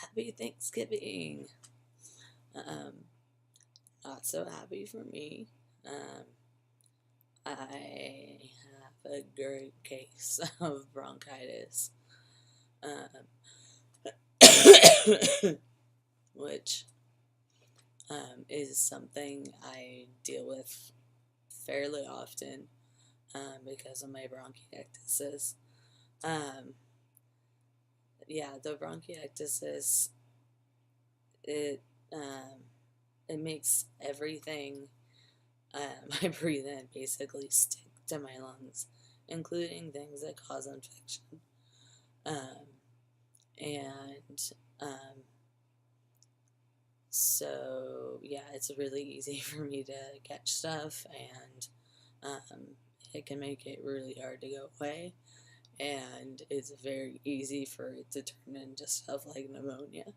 Happy Thanksgiving. Um, Not so happy for me. Um, I have a great case of bronchitis, um, which is something I deal with fairly often because of my bronchiectasis. Um, yeah, the bronchiectasis it um, it makes everything I breathe in basically stick to my lungs, including things that cause infection. Um, and um, so, yeah, it's really easy for me to catch stuff, and it can make it really hard to go away. And it's very easy for it to turn into stuff like pneumonia.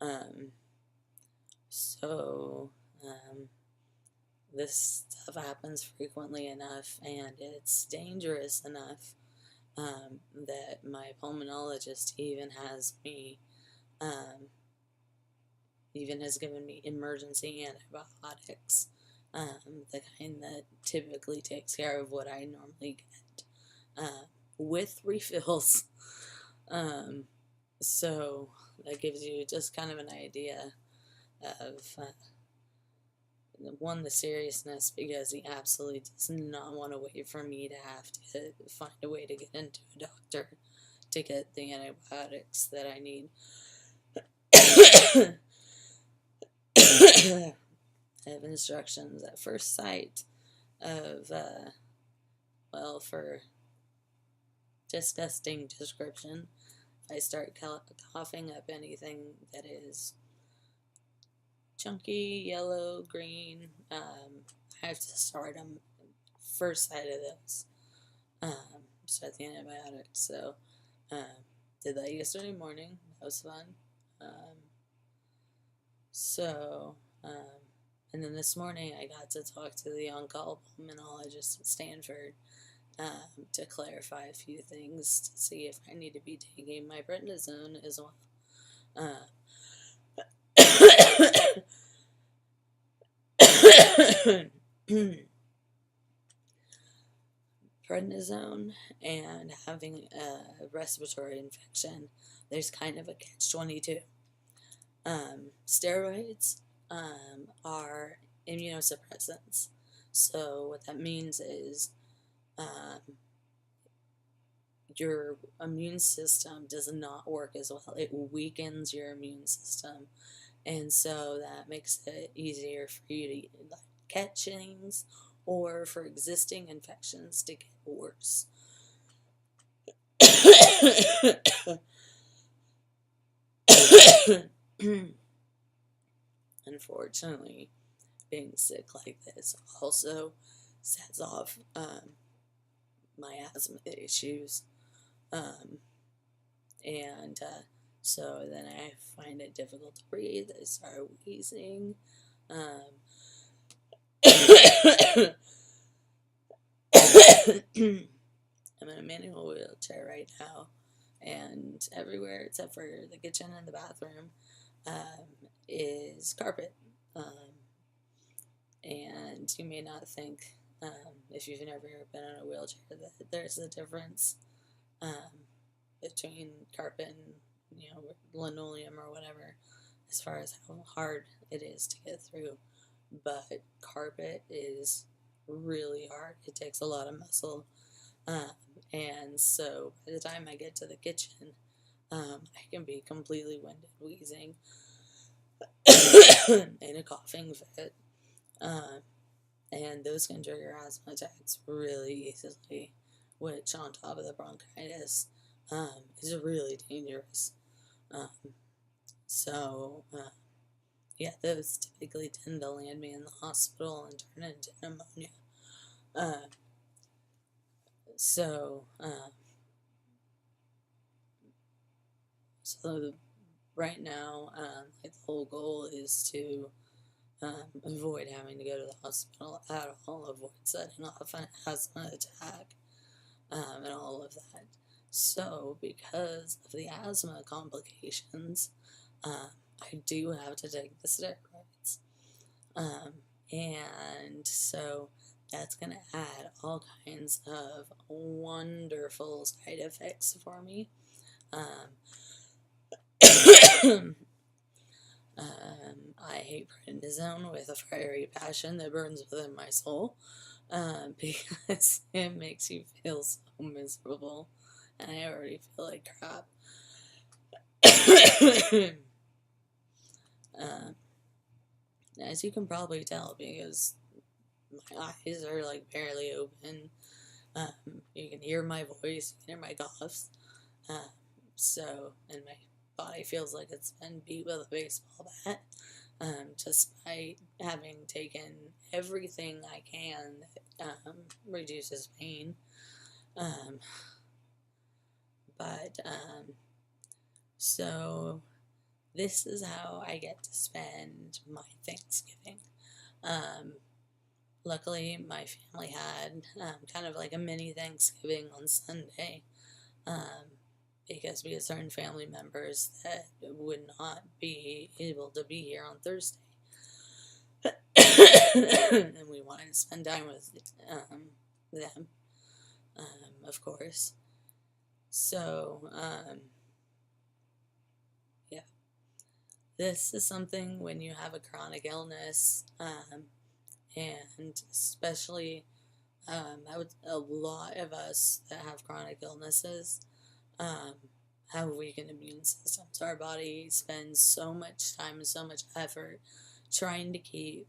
um, so, um, this stuff happens frequently enough and it's dangerous enough that my pulmonologist um, even has given me emergency antibiotics, the kind that typically takes care of what I normally get, with refills. Um, so that gives you just kind of an idea of one, the seriousness, because he absolutely does not want to wait for me to have to find a way to get into a doctor to get the antibiotics that I need. I have instructions at first sight of, well, for disgusting description, if I start coughing up anything that is chunky, yellow, green, I have to start them first sight of those. Start the antibiotics. So, did that yesterday morning. That was fun. Um, so, and then this morning I got to talk to the on-call pulmonologist at Stanford to clarify a few things to see if I need to be taking my prednisone as well. Prednisone and having a respiratory infection, there's kind of a catch-22. Steroids are immunosuppressants. So what that means is um, your immune system does not work as well. It weakens your immune system. And so that makes it easier for you to catch things or for existing infections to get worse. Unfortunately, being sick like this also sets off my asthma issues. Um, and so then I find it difficult to breathe. I start wheezing. Um, I'm in a manual wheelchair right now, and everywhere except for the kitchen and the bathroom is carpet. And you may not think, if you've never been in a wheelchair, that there's a difference between carpet and linoleum or whatever, as far as how hard it is to get through. But carpet is really hard. It takes a lot of muscle. And so by the time I get to the kitchen, I can be completely winded, wheezing, in a coughing fit. And those can trigger asthma attacks really easily, which on top of the bronchitis is really dangerous. Um, so, yeah, those typically tend to land me in the hospital and turn into pneumonia. Uh, so, so right now, like the whole goal is to avoid having to go to the hospital at all, avoid setting off an asthma attack, and all of that. So, because of the asthma complications, I do have to take the steroids. And so that's going to add all kinds of wonderful side effects for me. I hate prednisone with a fiery passion that burns within my soul, because it makes you feel so miserable, and I already feel like crap. As you can probably tell, because my eyes are like barely open, you can hear my voice, you can hear my coughs, and my body feels like it's been beat with a baseball bat, just by having taken everything I can that reduces pain. So this is how I get to spend my Thanksgiving. Luckily, my family had kind of like a mini Thanksgiving on Sunday, because we had certain family members that would not be able to be here on Thursday. And we wanted to spend time with them, of course. So, yeah. This is something when you have a chronic illness, and especially a lot of us that have chronic illnesses have a weakened immune systems. Our body spends so much time and so much effort trying to keep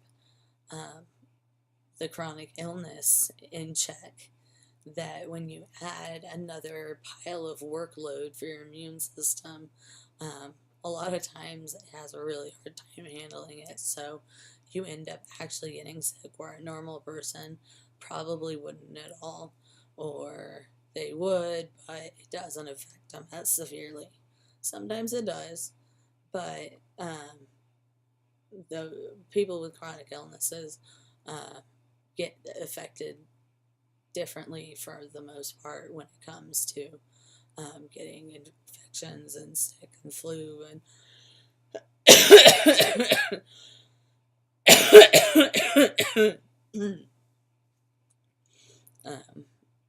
the chronic illness in check, that when you add another pile of workload for your immune system, a lot of times it has a really hard time handling it. So you end up actually getting sick where a normal person probably wouldn't at all, or they would, but it doesn't affect them as severely. Sometimes it does, but the people with chronic illnesses get affected differently for the most part when it comes to getting infections and sick and flu and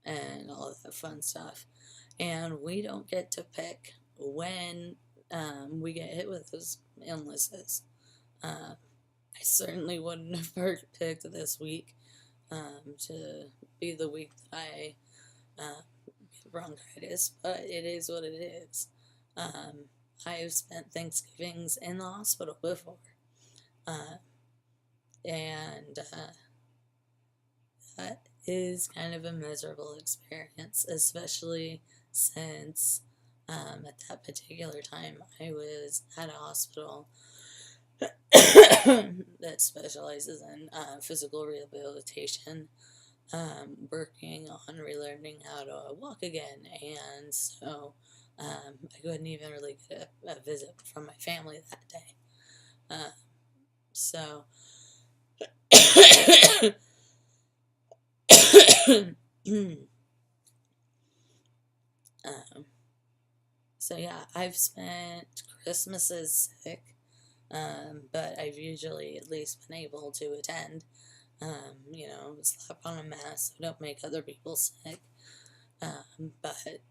and all of that fun stuff. And we don't get to pick when we get hit with those illnesses. I certainly wouldn't have picked this week to be the week that I get bronchitis, but it is what it is. I have spent Thanksgivings in the hospital before, and that is kind of a miserable experience, especially since at that particular time I was at a hospital that specializes in physical rehabilitation, working on relearning how to walk again, and so I couldn't even really get a visit from my family that day. So so yeah, I've spent Christmases sick, but I've usually at least been able to attend. Slap on a mask so don't make other people sick. But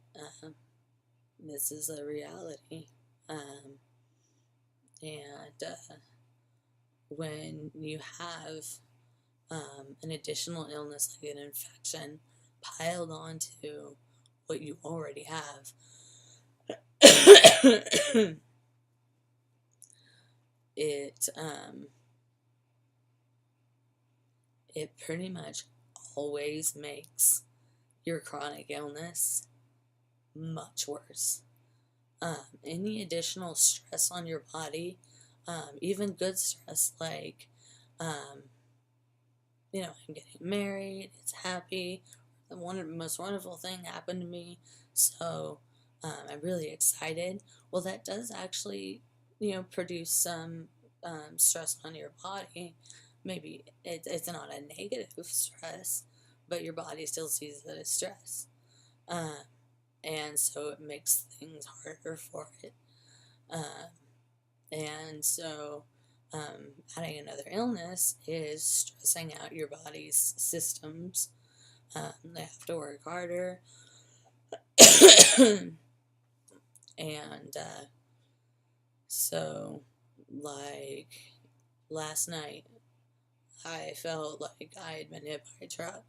this is a reality. And when you have an additional illness like an infection piled onto what you already have, it pretty much always makes your chronic illness much worse. Any additional stress on your body, even good stress, like, I'm getting married, it's happy, the most wonderful thing happened to me, so I'm really excited. Well, that does actually, produce some stress on your body, maybe it's not a negative stress, but your body still sees it as stress. Um, and so it makes things harder for it. Um, and so adding another illness is stressing out your body's systems. They have to work harder. And so, like, last night, I felt like I had been hit by a truck.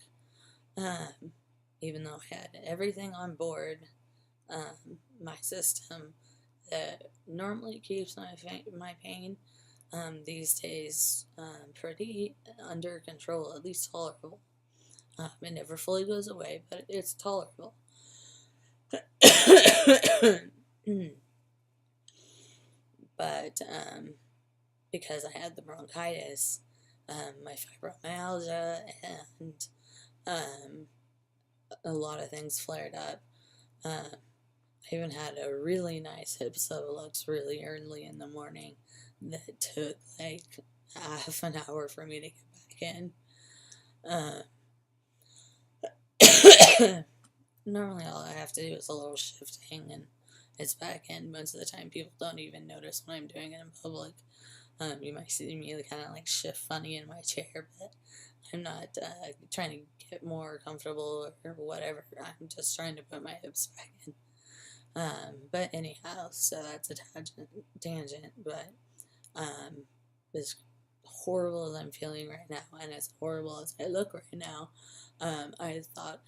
Even though I had everything on board, my system that normally keeps my pain, these days, pretty under control, at least tolerable. It never fully goes away, but it's tolerable. But because I had the bronchitis, my fibromyalgia, and a lot of things flared up. I even had a really nice hip looks really early in the morning that took like half an hour for me to get back in. Normally all I have to do is a little shifting and it's back in. Most of the time people don't even notice when I'm doing it in public. You might see me kind of like shift funny in my chair, but I'm not trying to get more comfortable or whatever. I'm just trying to put my hips back in. But anyhow, so that's a tangent, but as horrible as I'm feeling right now, and as horrible as I look right now, I thought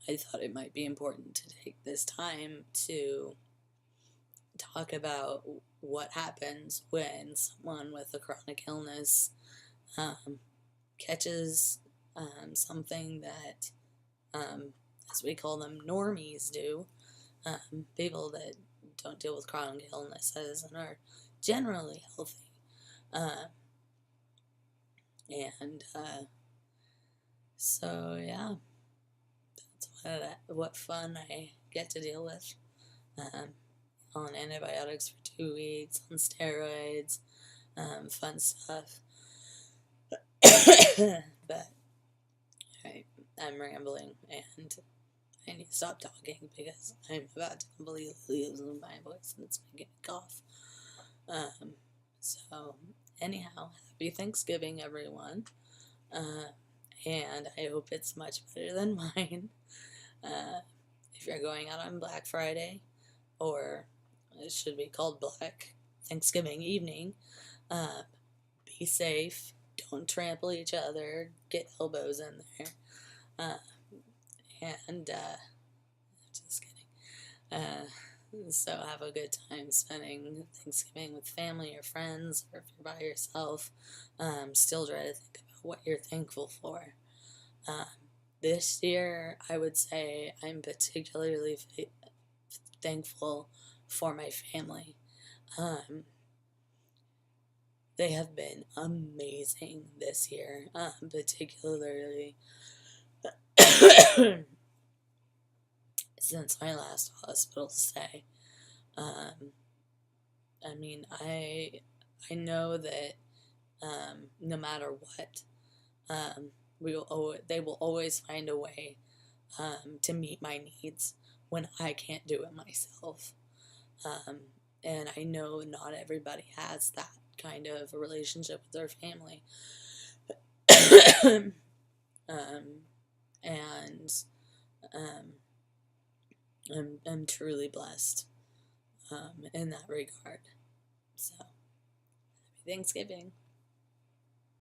I thought it might be important to take this time to talk about what happens when someone with a chronic illness catches something that, as we call them, normies do. People that don't deal with chronic illnesses and are generally healthy. And so, yeah, that's what fun I get to deal with. On antibiotics for 2 weeks, on steroids, fun stuff. But I'm rambling and I need to stop talking because I'm about to completely lose my voice and it's making me cough. So anyhow, happy Thanksgiving, everyone. And I hope it's much better than mine. If you're going out on Black Friday, or it should be called Black Thanksgiving evening, be safe. Don't trample each other. Get elbows in there. And just kidding. So have a good time spending Thanksgiving with family or friends, or if you're by yourself, still try to think about what you're thankful for. This year, I would say I'm particularly thankful for my family. They have been amazing this year, particularly since my last hospital stay. I mean, I know that no matter what, they will always find a way to meet my needs when I can't do it myself. And I know not everybody has that kind of a relationship with their family. And I'm truly blessed in that regard. So, happy Thanksgiving.